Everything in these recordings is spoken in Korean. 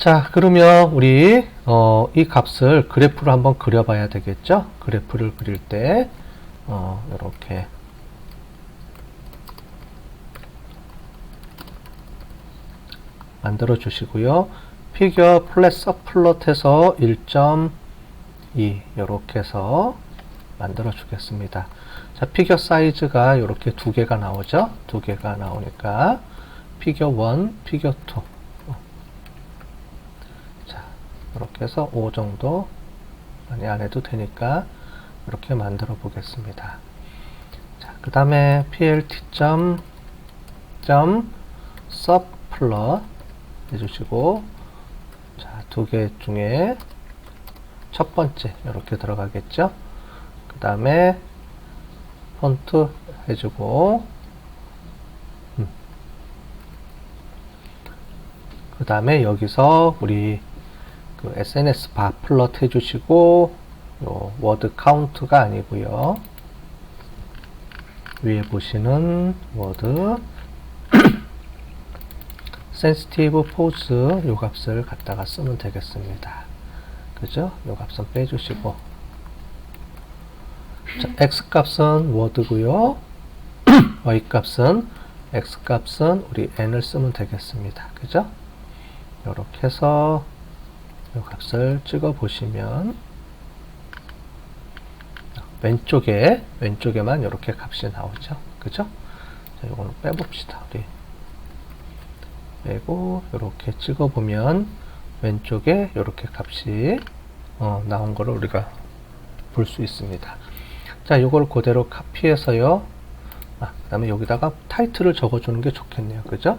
자, 그러면 우리 이 값을 그래프로 한번 그려봐야 되겠죠? 그래프를 그릴 때 이렇게 만들어 주시고요. 피겨 플랫 서플롯해서 1.2 이렇게 해서 만들어 주겠습니다. 자, 피겨 사이즈가 이렇게 두 개가 나오죠? 두 개가 나오니까 피겨 1, 피겨 2. 자, 이렇게 해서 5 정도 많이 안 해도 되니까 이렇게 만들어 보겠습니다. 자, 그 다음에 plt subplot 해주시고, 자, 두 개 중에 첫 번째 이렇게 들어가겠죠. 그 다음에 폰트 해주고, 그 다음에 여기서 우리 그 SNS 바 플롯 해주시고, 요 워드 카운트가 아니고요, 위에 보시는 워드 센시티브 포즈 요 값을 갖다가 쓰면 되겠습니다. 그죠? 요 값은 빼주시고, 자, x 값은 워드고요, y 값은 x 값은 우리 n을 쓰면 되겠습니다. 그죠? 요렇게 해서 요 값을 찍어 보시면 왼쪽에만 이렇게 값이 나오죠. 그죠? 자, 요거는 빼봅시다. 우리 빼고 이렇게 찍어 보면 왼쪽에 이렇게 값이 나온 거를 우리가 볼 수 있습니다. 자, 요걸 그대로 카피해서요. 그 다음에 여기다가 타이틀을 적어주는 게 좋겠네요. 그죠?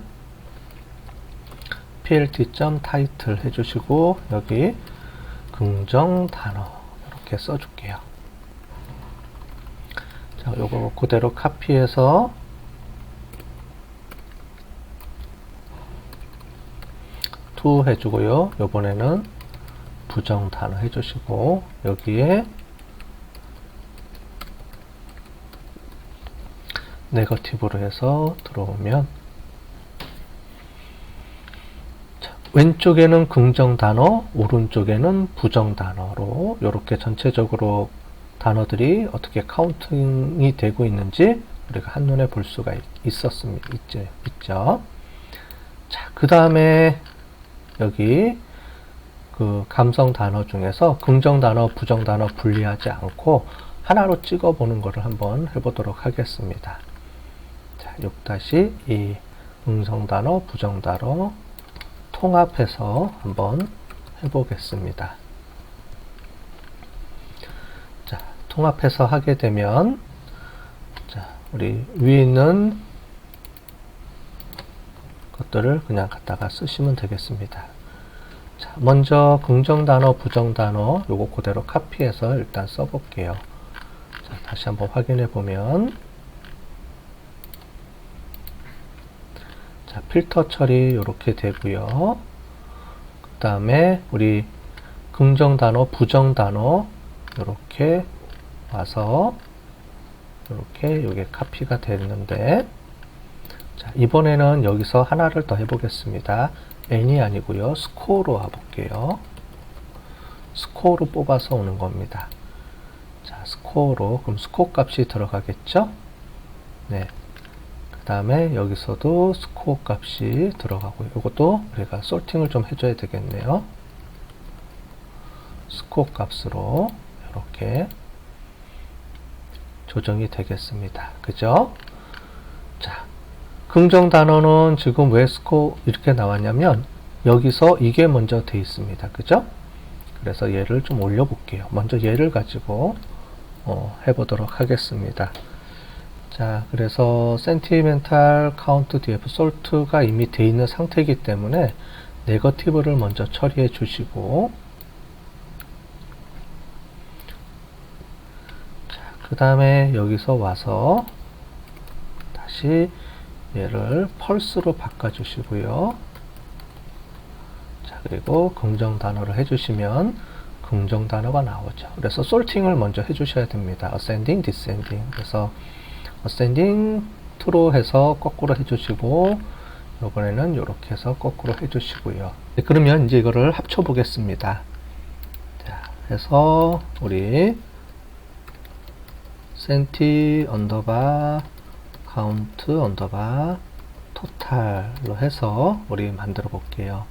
plt.title 해주시고, 여기 긍정 단어 이렇게 써줄게요. 자, 요거 그대로 카피해서 to 해주고요. 요번에는 부정 단어 해주시고, 여기에 네거티브로 해서 들어오면, 자, 왼쪽에는 긍정 단어, 오른쪽에는 부정 단어로 이렇게 전체적으로 단어들이 어떻게 카운팅이 되고 있는지 우리가 한눈에 볼 수가 있죠. 자, 그 다음에 여기 그 감성 단어 중에서 긍정 단어, 부정 단어 분리하지 않고 하나로 찍어 보는 것을 한번 해보도록 하겠습니다. 자, 6-2 긍정 단어, 부정 단어 통합해서 한번 해보겠습니다. 자, 통합해서 하게 되면, 자, 우리 위에 있는 것들을 그냥 갖다가 쓰시면 되겠습니다. 자, 먼저 긍정 단어, 부정 단어 요거 그대로 카피해서 일단 써볼게요. 자, 다시 한번 확인해 보면, 자, 필터 처리 이렇게 되고요. 그 다음에 우리 긍정 단어, 부정 단어 이렇게 와서 이렇게 요게 카피가 됐는데, 자, 이번에는 여기서 하나를 더 해보겠습니다. n이 아니고요, 스코어로 와볼게요. 스코어로 뽑아서 오는 겁니다. 자, 스코어로, 그럼 스코어 값이 들어가겠죠? 네. 그 다음에 여기서도 스코어 값이 들어가고요. 이것도 우리가 솔팅을 좀 해줘야 되겠네요. 스코어 값으로 이렇게 조정이 되겠습니다. 그죠? 자, 긍정 단어는 지금 왜 스코어 이렇게 나왔냐면 여기서 이게 먼저 돼 있습니다. 그죠? 그래서 얘를 좀 올려 볼게요. 먼저 얘를 가지고 해보도록 하겠습니다. 자, 그래서 센티멘탈 카운트 df 솔트가 이미 돼 있는 상태이기 때문에 네거티브를 먼저 처리해 주시고, 자, 그 다음에 여기서 와서 다시 얘를 펄스로 바꿔주시고요. 자, 그리고 긍정 단어를 해주시면 긍정 단어가 나오죠. 그래서 솔팅을 먼저 해주셔야 됩니다. ascending, descending. 그래서 ascending to로 해서 거꾸로 해주시고, 이번에는 이렇게 해서 거꾸로 해주시고요. 네, 그러면 이제 이거를 합쳐 보겠습니다. 자, 해서 우리 센티 언더바 카운트 언더바 토탈로 해서 우리 만들어 볼게요.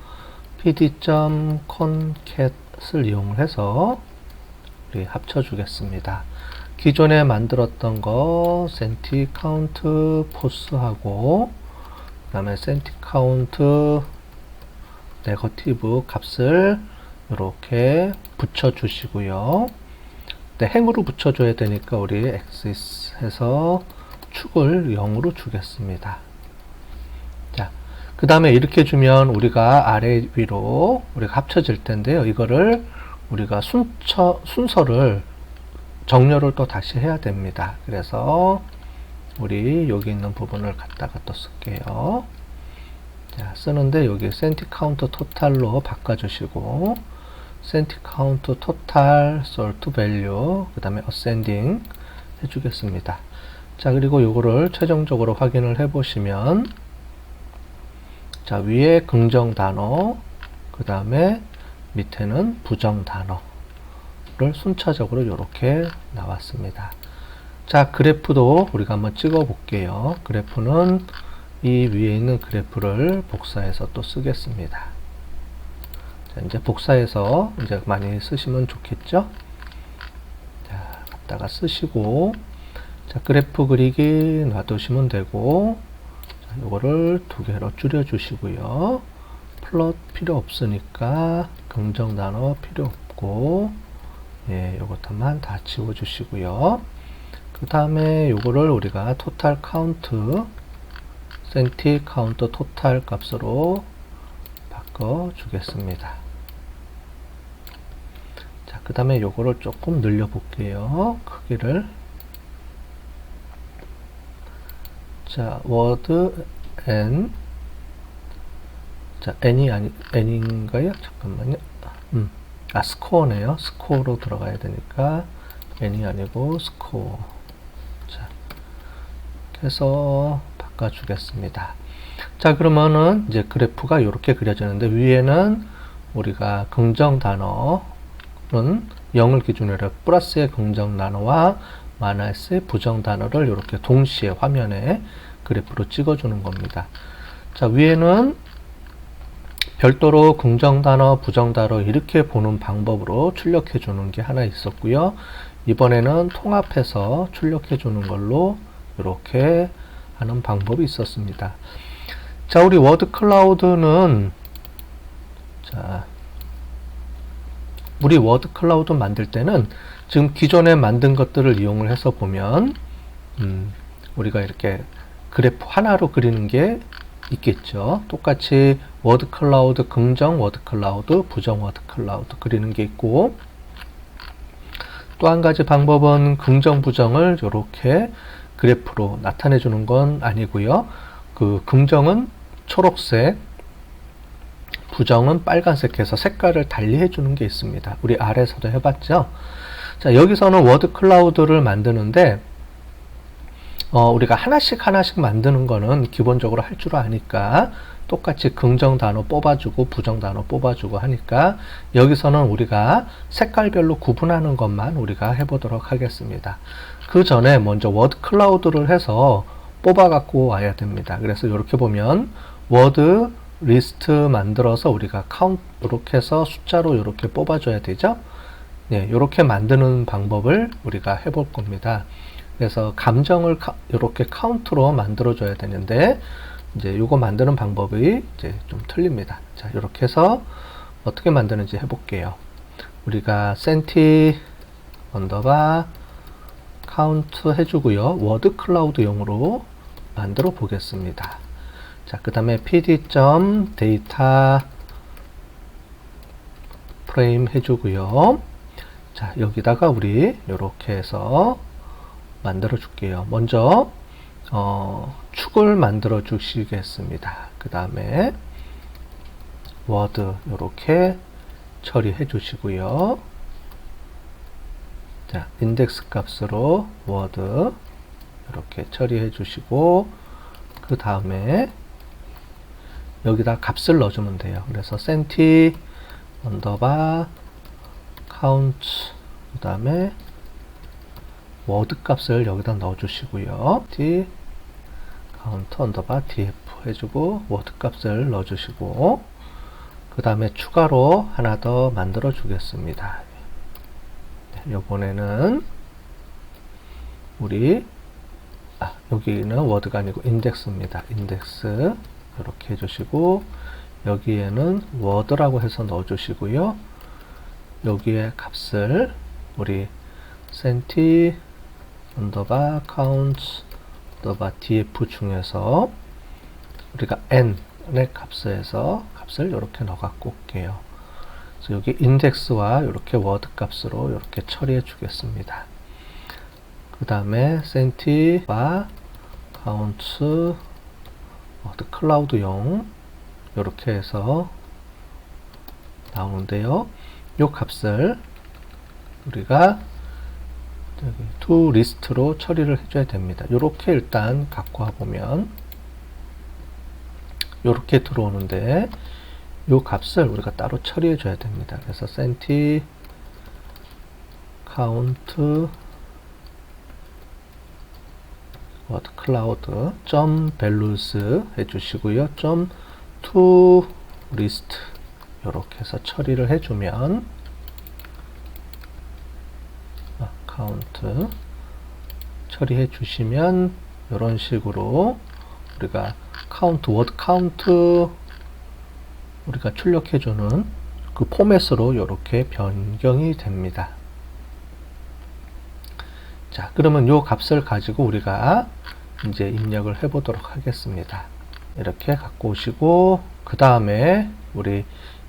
pd.concat을 이용을 해서 우리 합쳐 주겠습니다. 기존에 만들었던 거 센티 카운트 포스하고 그 다음에 센티 카운트 네거티브 값을 이렇게 붙여 주시고요. 네, 행으로 붙여 줘야 되니까 우리 axis 해서 축을 0으로 주겠습니다. 자, 그 다음에 이렇게 주면 우리가 아래 위로 우리가 합쳐질 텐데요. 이거를 우리가 순서를 정렬을 또 다시 해야 됩니다. 그래서 우리 여기 있는 부분을 갖다가 또 쓸게요. 자, 쓰는데 여기 센티 카운트 토탈로 바꿔주시고 센티 카운트 토탈 sort value 그 다음에 ascending 해주겠습니다. 자, 그리고 요거를 최종적으로 확인을 해 보시면 자, 위에 긍정 단어 그 다음에 밑에는 부정 단어를 순차적으로 이렇게 나왔습니다. 자, 그래프도 우리가 한번 찍어 볼게요. 그래프는 이 위에 있는 그래프를 복사해서 또 쓰겠습니다. 자, 이제 복사해서 이제 많이 쓰시면 좋겠죠? 자, 갖다가 쓰시고, 자, 그래프 그리기 놔두시면 되고, 자, 요거를 두 개로 줄여 주시고요. 플롯 필요 없으니까 긍정 단어 필요 없고, 예, 요것만 다 지워 주시고요. 그 다음에 요거를 우리가 토탈 카운트 센티 카운트 토탈 값으로 바꿔 주겠습니다. 자, 그 다음에 요거를 조금 늘려 볼게요. 크기를. 자, word n. 자, n인가요? 잠깐만요. 스코어네요. 스코어로 들어가야 되니까 n이 아니고 스코어. 자, 해서 바꿔주겠습니다. 자, 그러면은 이제 그래프가 이렇게 그려지는데 위에는 우리가 긍정 단어는 0을 기준으로 플러스의 긍정 단어와 마이너스의 부정 단어를 이렇게 동시에 화면에 그래프로 찍어주는 겁니다. 자, 위에는 별도로 긍정 단어, 부정 단어 이렇게 보는 방법으로 출력해 주는 게 하나 있었고요. 이번에는 통합해서 출력해 주는 걸로 이렇게 하는 방법이 있었습니다. 자, 우리 워드 클라우드는 자, 우리 워드 클라우드 만들 때는 지금 기존에 만든 것들을 이용을 해서 보면 우리가 이렇게 그래프 하나로 그리는 게 있겠죠. 똑같이 워드 클라우드 긍정 워드 클라우드 부정 워드 클라우드 그리는 게 있고, 또 한 가지 방법은 긍정 부정을 이렇게 그래프로 나타내 주는 건 아니고요. 그 긍정은 초록색, 부정은 빨간색 해서 색깔을 달리 해주는 게 있습니다. 우리 아래에서도 해봤죠. 자, 여기서는 워드 클라우드를 만드는데 우리가 하나씩 만드는 거는 기본적으로 할 줄 아니까 똑같이 긍정 단어 뽑아주고 부정 단어 뽑아주고 하니까 여기서는 우리가 색깔별로 구분하는 것만 우리가 해보도록 하겠습니다. 그 전에 먼저 워드 클라우드를 해서 뽑아 갖고 와야 됩니다. 그래서 이렇게 보면 워드 리스트 만들어서 우리가 카운트 이렇게 해서 숫자로 이렇게 뽑아줘야 되죠. 네, 이렇게 만드는 방법을 우리가 해볼 겁니다. 그래서 감정을 이렇게 카운트로 만들어 줘야 되는데 이제 요거 만드는 방법이 이제 좀 틀립니다. 자, 이렇게 해서 어떻게 만드는지 해볼게요. 우리가 센티 언더바 카운트 해주고요. 워드 클라우드용으로 만들어 보겠습니다. 자, 그 다음에 pd.data 프레임 해주고요. 자, 여기다가 우리 이렇게 해서 만들어 줄게요. 먼저 축을 만들어 주시겠습니다. 그 다음에 워드 이렇게 처리해 주시고요. 자, 인덱스 값으로 워드 이렇게 처리해 주시고, 그 다음에 여기다 값을 넣어주면 돼요. 그래서 centi 언더바 count 그 다음에 워드 값을 여기다 넣어주시고요. t count 언더바 df 해주고 워드 값을 넣어주시고 그 다음에 추가로 하나 더 만들어 주겠습니다. 요번에는 우리 여기는 워드가 아니고 인덱스입니다. 인덱스 이렇게 해주시고 여기에는 워드라고 해서 넣어주시고요. 여기에 값을 우리 centi 언더바 count 언더바 df 중에서 우리가 n의 값에서 값을 이렇게 넣어 갖고 올게요. 그래서 여기 인덱스와 이렇게 워드 값으로 이렇게 처리해 주겠습니다. 그 다음에 centi와 count 워드 클라우드용 이렇게 해서 나오는데요. 이 값을 우리가 to list로 처리를 해줘야 됩니다. 이렇게 일단 갖고 와보면 이렇게 들어오는데 이 값을 우리가 따로 처리해 줘야 됩니다. 그래서 centi count word cloud values 해주시고요. to list 이렇게 해서 처리를 해주면 count 처리해 주시면 이런 식으로 우리가 word count 우리가 출력해주는 그 포맷으로 이렇게 변경이 됩니다. 자, 그러면 이 값을 가지고 우리가 이제 입력을 해보도록 하겠습니다. 이렇게 갖고 오시고 그 다음에 우리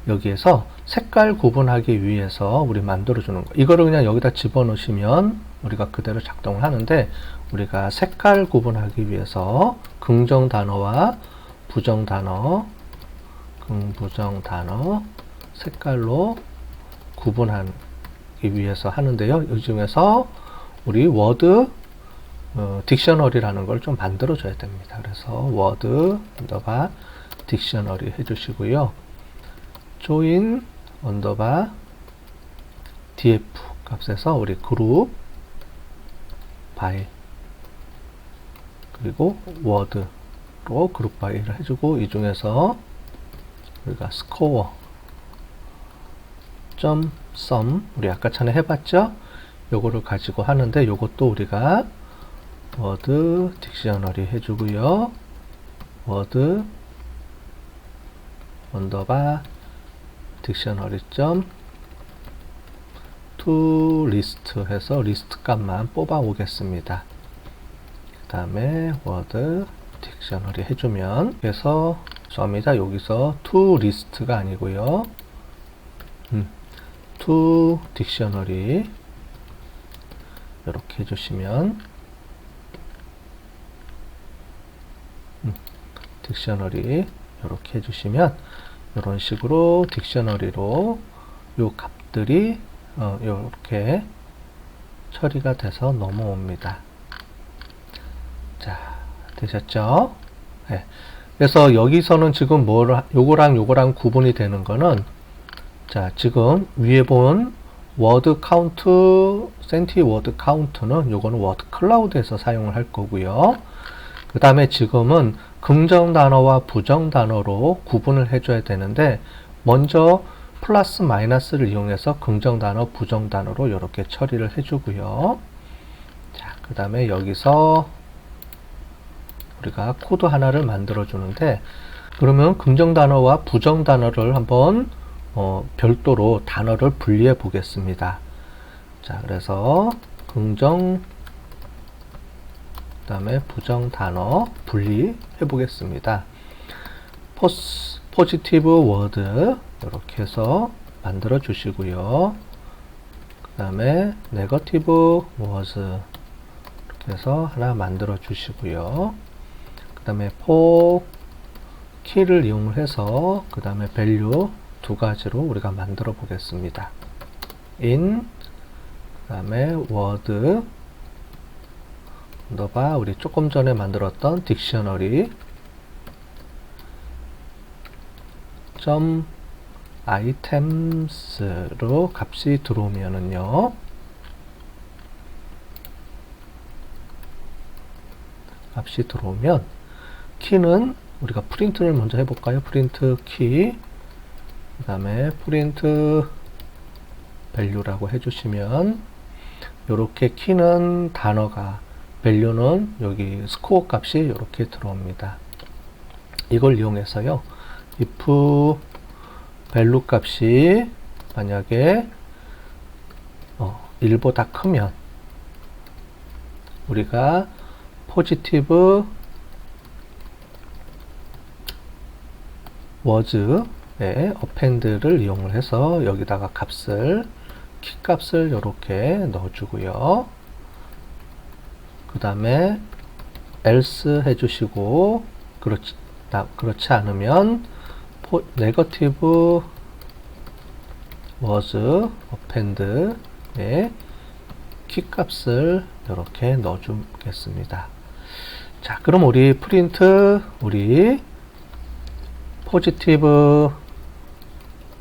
여기에서 색깔 구분하기 위해서 우리 만들어주는 거 이거를 그냥 여기다 집어넣으시면 우리가 그대로 작동을 하는데 우리가 색깔 구분하기 위해서 긍정 단어와 부정 단어 긍부정 단어 색깔로 구분하기 위해서 하는데요. 이 중에서 우리 워드 딕셔너리라는 걸 좀 만들어 줘야 됩니다. 그래서 워드 언더바 딕셔너리 해주시고요. join 언더바 df 값에서 우리 그룹 바이 그리고 워드로 그룹 바이를 해주고 이 중에서 우리가 score sum 우리 아까 전에 해봤죠? 요거를 가지고 하는데 요것도 우리가 워드 딕셔너리 해주고요. 워드 언더바 딕셔너리 to list 해서 리스트 값만 뽑아 오겠습니다. 그 다음에 워드 딕셔너리 해주면 그래서 죄송합니다. 여기서 to list가 아니고요. to 딕셔너리 이렇게 해주시면 딕셔너리 이렇게 해주시면 이런 식으로 딕셔너리로 요 값들이 이렇게 처리가 돼서 넘어옵니다. 자, 되셨죠? 네. 그래서 여기서는 지금 요거랑 구분이 되는 거는 자, 지금 위에 본 워드 카운트, centi 워드 카운트는 요거는 워드 클라우드에서 사용을 할 거고요. 그 다음에 지금은 긍정 단어와 부정 단어로 구분을 해줘야 되는데 먼저 플러스 마이너스를 이용해서 긍정 단어, 부정 단어로 이렇게 처리를 해주고요. 자, 그 다음에 여기서 우리가 코드 하나를 만들어 주는데 그러면 긍정 단어와 부정 단어를 한번 별도로 단어를 분리해 보겠습니다. 자, 그래서 긍정 그 다음에 부정 단어 분리해 보겠습니다. 포지티브 워드 이렇게 해서 만들어 주시고요. 그 다음에 네거티브 워드 이렇게 해서 하나 만들어 주시고요. 그 다음에 for 키를 이용해서 그 다음에 value 두 가지로 우리가 만들어 보겠습니다. in 그 다음에 word 언더바 우리 조금 전에 만들었던 딕셔너리 items로 값이 들어오면은요, 값이 들어오면 키는 우리가 프린트를 먼저 해볼까요? 프린트 키, 그 다음에 프린트 value라고 해주시면 이렇게 키는 단어가, value는 여기 스코어 값이 이렇게 들어옵니다. 이걸 이용해서요, if value 값이 만약에 1보다 크면 우리가 positive was의 append를 이용을 해서 여기다가 값을, 키 값을 이렇게 넣어주고요. 그 다음에 else 해주시고, 그렇지 않으면 negative was append에 키 값을 이렇게 넣어주겠습니다. 자, 그럼 우리 프린트, 우리 positive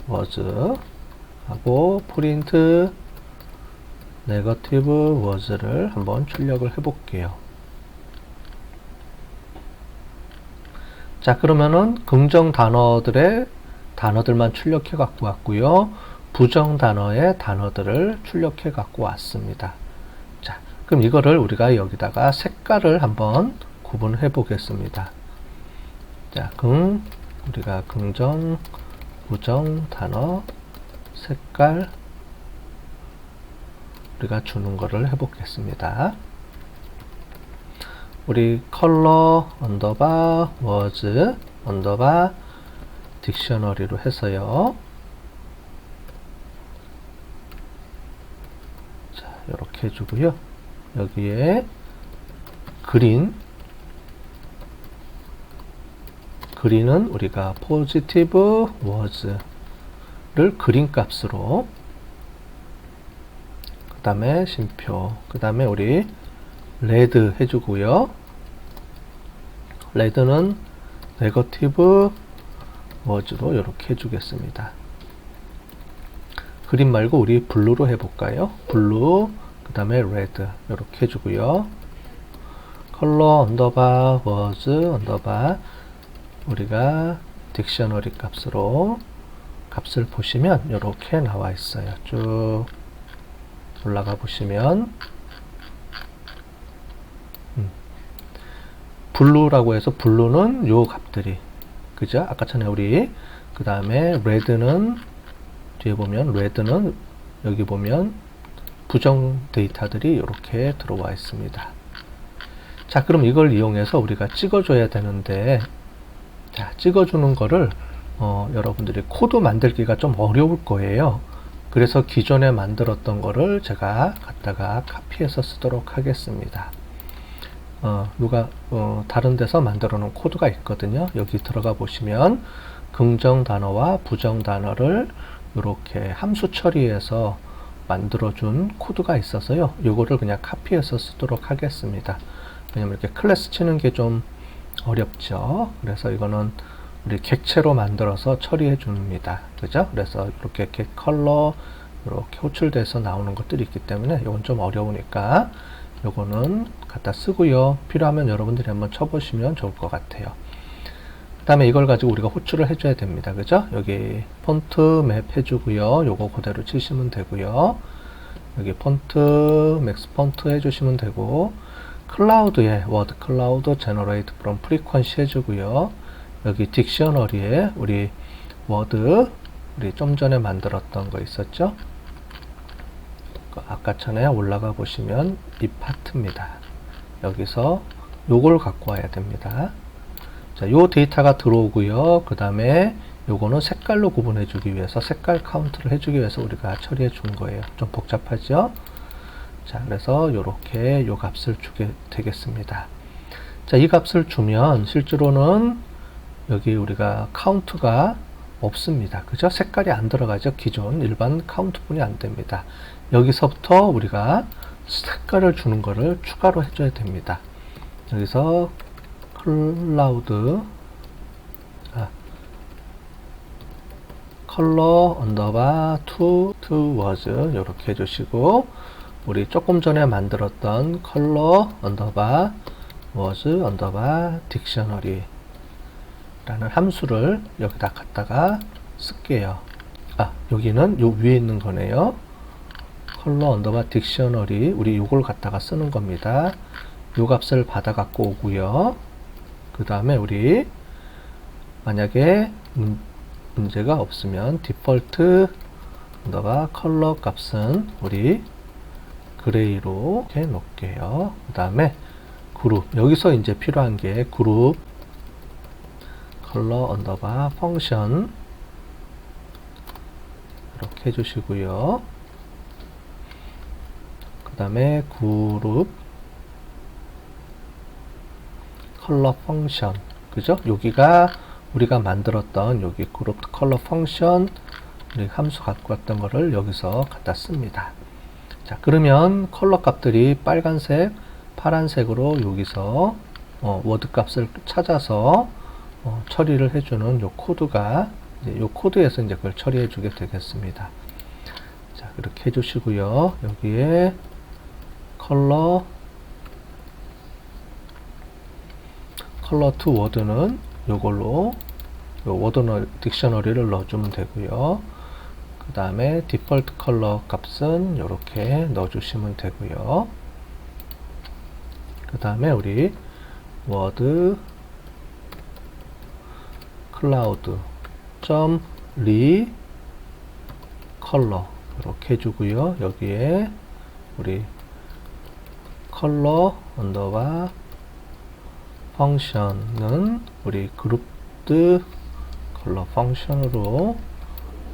was 하고 프린트 negative was를 한번 출력을 해 볼게요. 자, 그러면은 긍정 단어들만 출력해 갖고 왔고요, 부정 단어의 단어들을 출력해 갖고 왔습니다. 자, 그럼 이거를 우리가 여기다가 색깔을 한번 구분해 보겠습니다. 자, 우리가 긍정, 부정 단어 색깔 우리가 주는 거를 해 보겠습니다. 우리 color 언더바 was 언더바 딕셔너리로 해서요. 자, 이렇게 해주고요. 여기에 그린은 우리가 positive was를 그린 값으로, 그 다음에 심표, 그 다음에 우리 레드 해주고요. 레드는 네거티브 워즈로 이렇게 해주겠습니다. 그린 말고 우리 블루로 해볼까요? 블루, 그 다음에 레드 이렇게 해주고요. 컬러 언더바 워즈 언더바 우리가 딕셔너리 값으로 값을 보시면 이렇게 나와 있어요. 쭉 올라가 보시면 블루라고 해서 블루는 요 값들이, 그죠? 아까 전에 우리 그 다음에 레드는 뒤에 보면 레드는 여기 보면 부정 데이터들이 이렇게 들어와 있습니다. 자, 그럼 이걸 이용해서 우리가 찍어줘야 되는데, 자, 찍어주는 거를 여러분들이 코드 만들기가 좀 어려울 거예요. 그래서 기존에 만들었던 거를 제가 갖다가 카피해서 쓰도록 하겠습니다. 누가 다른 데서 만들어 놓은 코드가 있거든요. 여기 들어가 보시면 긍정 단어와 부정 단어를 이렇게 함수 처리해서 만들어 준 코드가 있어서요, 요거를 그냥 카피해서 쓰도록 하겠습니다. 왜냐면 이렇게 클래스 치는 게 좀 어렵죠. 그래서 이거는 우리 객체로 만들어서 처리해 줍니다. 그죠? 그래서 이렇게 컬러 이렇게 호출돼서 나오는 것들이 있기 때문에 이건 좀 어려우니까 요거는 갖다 쓰고요. 필요하면 여러분들이 한번 쳐보시면 좋을 것 같아요. 그 다음에 이걸 가지고 우리가 호출을 해줘야 됩니다. 그죠? 여기 폰트 맵 해주고요. 요거 그대로 치시면 되고요. 여기 폰트, 맥스 폰트 해주시면 되고, 클라우드에 워드 클라우드 제너레이트 프롬 프리퀀시 해주고요. 여기 딕셔너리에 우리 워드, 우리 좀 전에 만들었던 거 있었죠? 아까 전에 올라가 보시면 이 파트입니다. 여기서 요걸 갖고 와야 됩니다. 자, 요 데이터가 들어오고요. 그 다음에 요거는 색깔로 구분해 주기 위해서 색깔 카운트를 해주기 위해서 우리가 처리해 준 거예요. 좀 복잡하죠? 자, 그래서 요렇게 요 값을 주게 되겠습니다. 자, 이 값을 주면 실제로는 여기 우리가 카운트가 없습니다. 그죠? 색깔이 안 들어가죠. 기존 일반 카운트분이 안 됩니다. 여기서부터 우리가 색깔을 주는 거를 추가로 해줘야 됩니다. 여기서 클라우드 컬러 언더바 to was 이렇게 해주시고, 우리 조금 전에 만들었던 컬러 언더바 was 언더바 딕셔너리 라는 함수를 여기다 갖다가 쓸게요. 여기는 요 위에 있는 거네요. 컬러 언더바 딕셔너리, 우리 요걸 갖다가 쓰는 겁니다. 요 값을 받아 갖고 오고요. 그 다음에 우리 만약에 문제가 없으면 디폴트 언더바 컬러 값은 우리 그레이로 이렇게 놓을게요. 그 다음에 그룹, 여기서 이제 필요한 게 그룹 컬러 언더바 펑션 이렇게 해주시고요. 그 다음에 그룹 컬러 펑션, 그죠? 여기가 우리가 만들었던 여기 그룹 컬러 펑션 우리 함수 갖고 왔던 거를 여기서 갖다 씁니다. 자, 그러면 컬러 값들이 빨간색, 파란색으로 여기서 워드 값을 찾아서 처리를 해주는 요 코드가 이제 요 코드에서 이제 그걸 처리해 주게 되겠습니다. 자, 그렇게 해주시고요. 여기에 컬러 to 워드는 요걸로 요 워드 딕셔너리를 넣어주면 되고요. 그 다음에 디폴트 컬러 값은 이렇게 넣어주시면 되고요. 그 다음에 우리 워드 클라우드 리 컬러 이렇게 해주고요. 여기에 우리 컬러 언더바 펑션은 우리 그룹드 컬러 펑션으로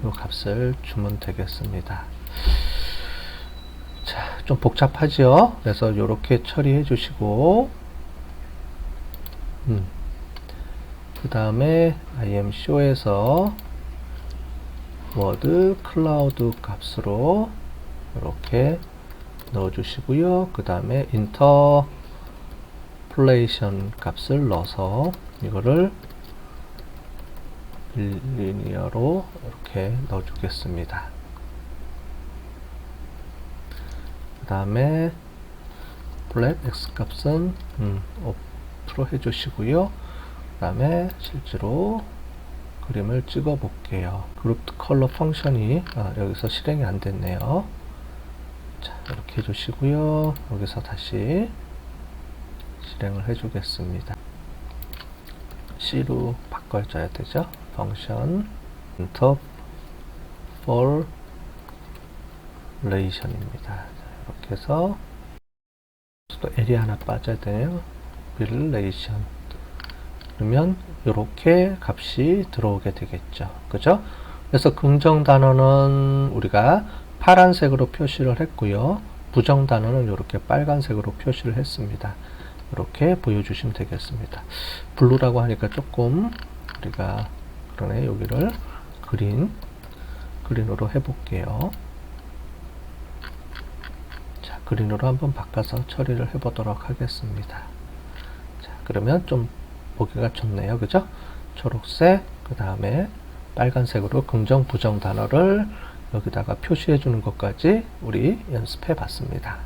이 값을 주면 되겠습니다. 자, 좀 복잡하죠? 그래서 이렇게 처리해 주시고, 그 다음에 imshow에서 워드 클라우드 값으로 이렇게 넣어 주시고요. 그 다음에 인터폴레이션 값을 넣어서 이거를 리니어로 이렇게 넣어 주겠습니다. 그 다음에 블랙 x 값은 5% 해 주시고요. 그 다음에 실제로 그림을 찍어 볼게요. 그룹 컬러 펑션이 여기서 실행이 안 됐네요. 자, 이렇게 해주시고요. 여기서 다시 실행을 해주겠습니다. C로 바꿔줘야 되죠. 펑션 인터폴레이션입니다. 이렇게 해서 또 L이 하나 빠져야 돼요. 릴레이션. 그러면 이렇게 값이 들어오게 되겠죠. 그죠? 그래서 긍정 단어는 우리가 파란색으로 표시를 했고요. 부정 단어는 이렇게 빨간색으로 표시를 했습니다. 이렇게 보여주시면 되겠습니다. 블루라고 하니까 조금 우리가 그러네. 여기를 그린으로 해볼게요. 자, 그린으로 한번 바꿔서 처리를 해보도록 하겠습니다. 자, 그러면 좀 보기가 좋네요. 그죠? 초록색, 그 다음에 빨간색으로 긍정, 부정 단어를 여기다가 표시해 주는 것까지 우리 연습해 봤습니다.